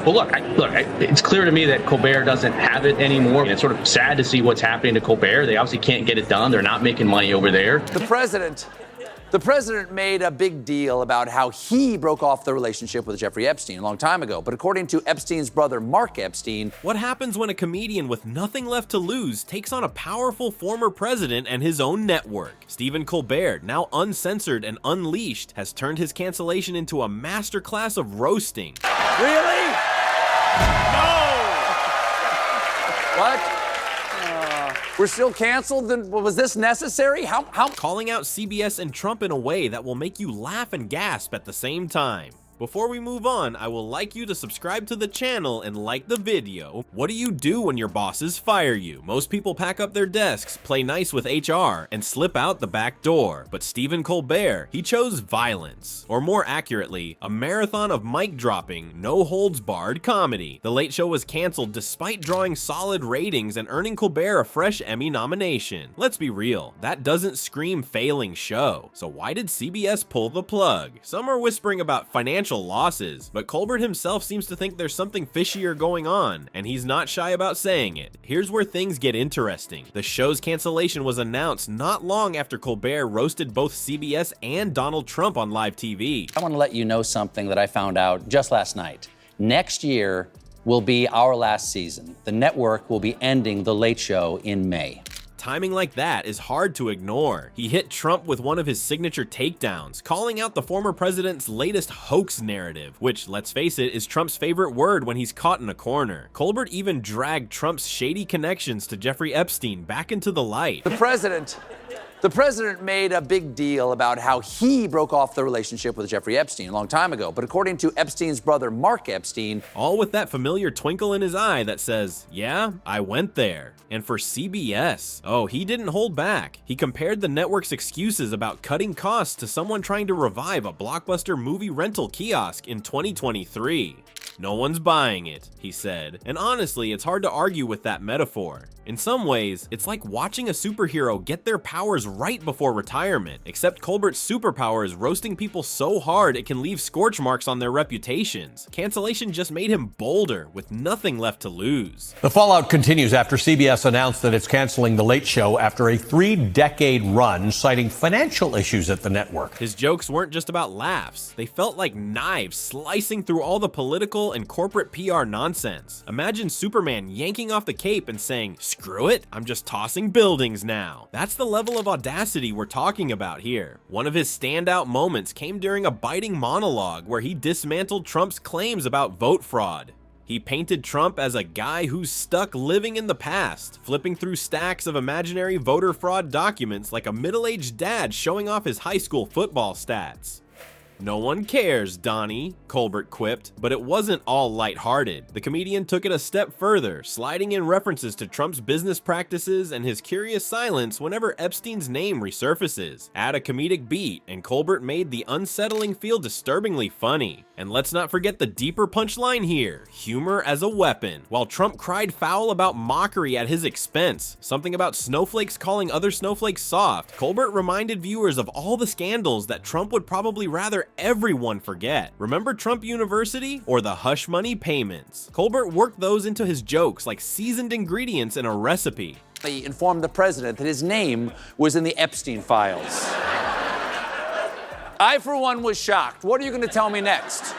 Well, it's clear to me that Colbert doesn't have it anymore. And it's sort of sad to see what's happening to Colbert. They obviously can't get it done. They're not making money over there. The president made a big deal about how he broke off the relationship with Jeffrey Epstein a long time ago. But according to Epstein's brother, Mark Epstein, what happens when a comedian with nothing left to lose takes on a powerful former president and his own network? Stephen Colbert, now uncensored and unleashed, has turned his cancellation into a masterclass of roasting. Really? No! What? We're still canceled? Then was this necessary? How? Calling out CBS and Trump in a way that will make you laugh and gasp at the same time. Before we move on, I will like you to subscribe to the channel and like the video. What do you do when your bosses fire you? Most people pack up their desks, play nice with HR, and slip out the back door. But Stephen Colbert, he chose violence. Or more accurately, a marathon of mic-dropping, no-holds-barred comedy. The Late Show was canceled despite drawing solid ratings and earning Colbert a fresh Emmy nomination. Let's be real, that doesn't scream failing show. So why did CBS pull the plug? Some are whispering about financial losses, but Colbert himself seems to think there's something fishier going on, and he's not shy about saying it. Here's where things get interesting. The show's cancellation was announced not long after Colbert roasted both CBS and Donald Trump on live TV. I want to let you know something that I found out just last night. Next year will be our last season. The network will be ending The Late Show in May. Timing like that is hard to ignore. He hit Trump with one of his signature takedowns, calling out the former president's latest hoax narrative, which, let's face it, is Trump's favorite word when he's caught in a corner. Colbert even dragged Trump's shady connections to Jeffrey Epstein back into the light. The president made a big deal about how he broke off the relationship with Jeffrey Epstein a long time ago. But according to Epstein's brother, Mark Epstein, all with that familiar twinkle in his eye that says, yeah, I went there. And for CBS, oh, he didn't hold back. He compared the network's excuses about cutting costs to someone trying to revive a blockbuster movie rental kiosk in 2023. No one's buying it, he said. And honestly, it's hard to argue with that metaphor. In some ways, it's like watching a superhero get their powers right before retirement, except Colbert's superpower is roasting people so hard it can leave scorch marks on their reputations. Cancellation just made him bolder, with nothing left to lose. The fallout continues after CBS announced that it's canceling The Late Show after a 3-decade run, citing financial issues at the network. His jokes weren't just about laughs. They felt like knives slicing through all the political and corporate PR nonsense. Imagine Superman yanking off the cape and saying, "Screw it, I'm just tossing buildings now." That's the level of audacity we're talking about here. One of his standout moments came during a biting monologue where he dismantled Trump's claims about vote fraud. He painted Trump as a guy who's stuck living in the past, flipping through stacks of imaginary voter fraud documents like a middle-aged dad showing off his high school football stats. "No one cares, Donnie," Colbert quipped, but it wasn't all lighthearted. The comedian took it a step further, sliding in references to Trump's business practices and his curious silence whenever Epstein's name resurfaces. Add a comedic beat, and Colbert made the unsettling feel disturbingly funny. And let's not forget the deeper punchline here, humor as a weapon. While Trump cried foul about mockery at his expense, something about snowflakes calling other snowflakes soft, Colbert reminded viewers of all the scandals that Trump would probably rather everyone forget. Remember Trump University or the hush money payments? Colbert worked those into his jokes like seasoned ingredients in a recipe. He informed the president that his name was in the Epstein files. I, for one, was shocked. What are you going to tell me next?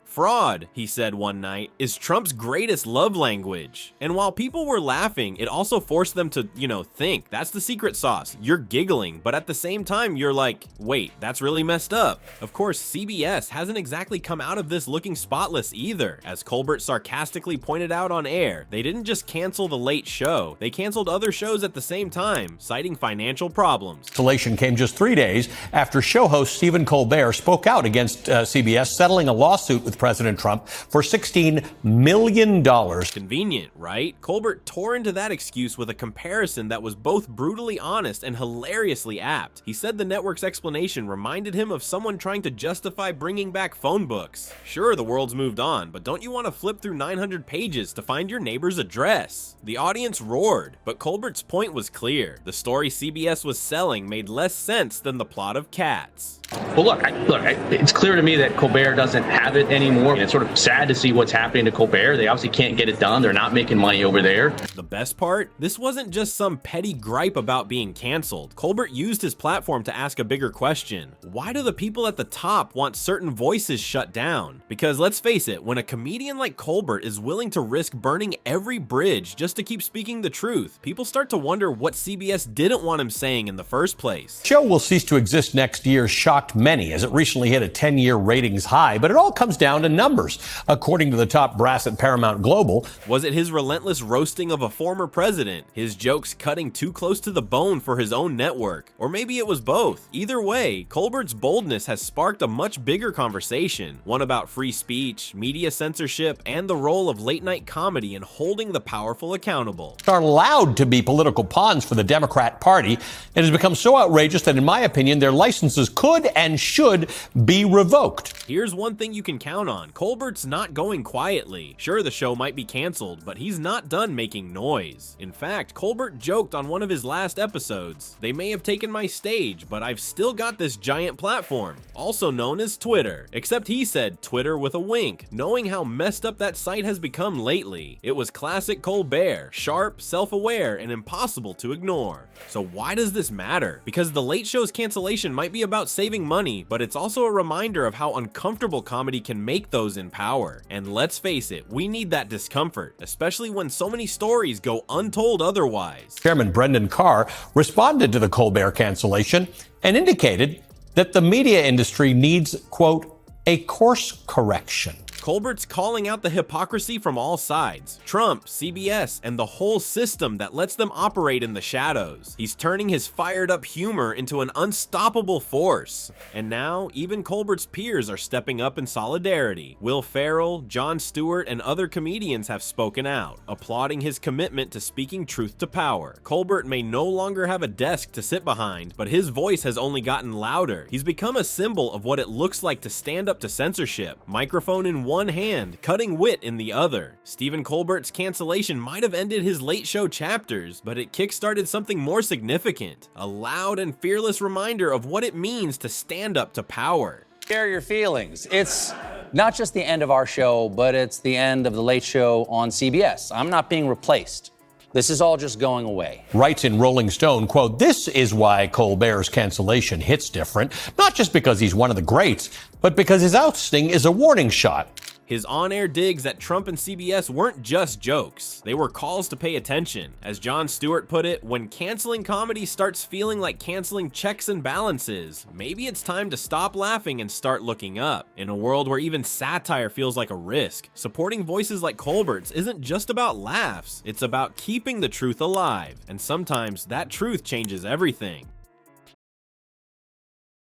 Fraud, he said one night, is Trump's greatest love language. And while people were laughing, it also forced them to, think. That's the secret sauce. You're giggling, but at the same time, you're like, wait, that's really messed up. Of course, CBS hasn't exactly come out of this looking spotless either. As Colbert sarcastically pointed out on air, they didn't just cancel The Late Show, they canceled other shows at the same time, citing financial problems. Cancellation came just 3 days after show host Stephen Colbert spoke out against CBS, settling a lawsuit with President Trump for $16 million. Convenient, right? Colbert tore into that excuse with a comparison that was both brutally honest and hilariously apt. He said the network's explanation reminded him of someone trying to justify bringing back phone books. Sure, the world's moved on, but don't you want to flip through 900 pages to find your neighbor's address? The audience roared, but Colbert's point was clear. The story CBS was selling made less sense than the plot of Cats. Well, look, it's clear to me that Colbert doesn't have it anymore. anymore. And it's sort of sad to see what's happening to Colbert. They obviously can't get it done. They're not making money over there. The best part? This wasn't just some petty gripe about being canceled. Colbert used his platform to ask a bigger question. Why do the people at the top want certain voices shut down? Because let's face it, when a comedian like Colbert is willing to risk burning every bridge just to keep speaking the truth, people start to wonder what CBS didn't want him saying in the first place. The show will cease to exist next year shocked many as it recently hit a 10-year ratings high, but it all comes down to numbers. According to the top brass at Paramount Global, was it his relentless roasting of a former president, his jokes cutting too close to the bone for his own network, or maybe it was both? Either way, Colbert's boldness has sparked a much bigger conversation, one about free speech, media censorship, and the role of late-night comedy in holding the powerful accountable. Are allowed to be political pawns for the Democrat Party. It has become so outrageous that, in my opinion, their licenses could and should be revoked. Here's one thing you can count on. Colbert's not going quietly. Sure, the show might be canceled, but he's not done making noise. In fact, Colbert joked on one of his last episodes, "They may have taken my stage, but I've still got this giant platform," also known as Twitter. Except he said Twitter with a wink, knowing how messed up that site has become lately. It was classic Colbert, sharp, self-aware, and impossible to ignore. So why does this matter? Because The Late Show's cancellation might be about saving money, but it's also a reminder of how uncomfortable comedy can make those in power. And let's face it, we need that discomfort, especially when so many stories go untold otherwise. Chairman Brendan Carr responded to the Colbert cancellation and indicated that the media industry needs, quote, a course correction. Colbert's calling out the hypocrisy from all sides. Trump, CBS, and the whole system that lets them operate in the shadows. He's turning his fired-up humor into an unstoppable force. And now, even Colbert's peers are stepping up in solidarity. Will Ferrell, Jon Stewart, and other comedians have spoken out, applauding his commitment to speaking truth to power. Colbert may no longer have a desk to sit behind, but his voice has only gotten louder. He's become a symbol of what it looks like to stand up to censorship. Microphone in one hand, cutting wit in the other. Stephen Colbert's cancellation might have ended his late show chapters, but it kickstarted something more significant. A loud and fearless reminder of what it means to stand up to power. Share your feelings. It's not just the end of our show, but it's the end of The Late Show on CBS. I'm not being replaced. This is all just going away. Writes in Rolling Stone, quote, "This is why Colbert's cancellation hits different, not just because he's one of the greats, but because his ousting is a warning shot." His on-air digs at Trump and CBS weren't just jokes. They were calls to pay attention. As Jon Stewart put it, when canceling comedy starts feeling like canceling checks and balances, maybe it's time to stop laughing and start looking up. In a world where even satire feels like a risk, supporting voices like Colbert's isn't just about laughs. It's about keeping the truth alive. And sometimes that truth changes everything.